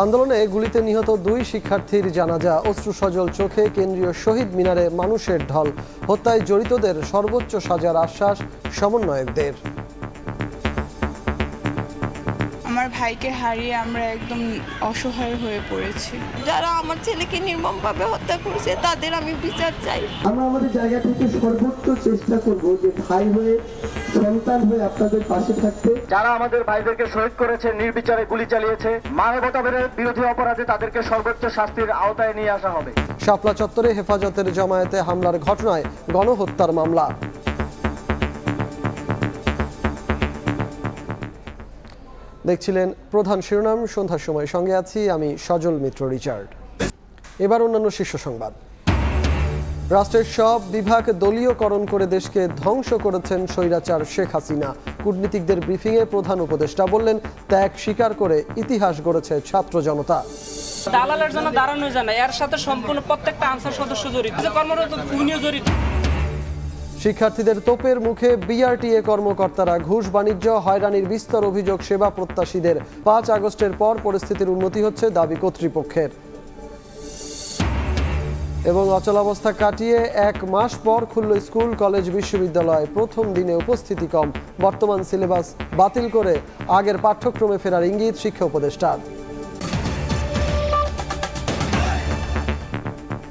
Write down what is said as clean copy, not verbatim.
আন্দোলনে গুলিতে নিহত 2 শিক্ষার্থীর জানাজা, অশ্রুসজল চোখে কেন্দ্রীয় শহীদ মিনারে মানুষের ঢল। হত্যায় জড়িতদের সর্বোচ্চ সাজার আশ্বাস সমন্বয়কদের। আমার ভাইকে হারিয়ে আমরা একদম অসহায় হয়ে পড়েছি। যারা আমার ছেলেকে নির্মমভাবে হত্যা করেছে তাদের আমি বিচার চাই। আমরা আমাদের জায়গা থেকে সর্বোচ্চ চেষ্টা করব যে ভাই হয়ে, সন্তান হয়ে আপনাদের পাশে থাকতে। যারা আমাদের ভাইদেরকে শহীদ করেছে, নির্বিচারে গুলি চালিয়েছে, মানবতার বিরোধী অপরাধে তাদেরকে সর্বোচ্চ শাস্তির আওতায় নিয়ে আসা হবে। শাপলা চত্বরে হেফাজতের জামায়াতে হামলার ঘটনায় গণহত্যার মামলা। দেখছিলেন প্রধান শিরোনাম। সন্ধ্যার সময় সঙ্গে আছি আমি সজল মিত্র রিচার্ড। এবার অন্যান্য শীর্ষ সংবাদ। রাষ্ট্রের সব বিভাগ দলীয়করণ করে দেশকে ধ্বংস করেছেন স্বৈরাচার শেখ হাসিনা। কূটনীতিকদের ব্রিফিংয়ে প্রধান উপদেষ্টা বললেন, ত্যাগ স্বীকার করে ইতিহাস গড়েছে ছাত্র জনতা। দালালের জন্য দাঁড়ানো যায় না, এর সাথে সম্পূর্ণ প্রত্যেকটা আনসার সদস্য জড়িত, কর্মরত উনিও জড়িত। শিক্ষার্থীদের তোপের মুখে বিআরটিএ কর্মকর্তারা। ঘুষ বাণিজ্য হয়রানির বিস্তর অভিযোগ সেবা প্রত্যাশীদের। 5 আগস্টের পর পরিস্থিতির উন্নতি হচ্ছে দাবি কর্তৃপক্ষের। এবং অচলাবস্থা কাটিয়ে 1 মাস পর খুলল স্কুল কলেজ বিশ্ববিদ্যালয়। প্রথম দিনে উপস্থিতি কম, বর্তমান সিলেবাস বাতিল করে আগের পাঠ্যক্রমে ফেরার ইঙ্গিত শিক্ষা উপদেষ্টার।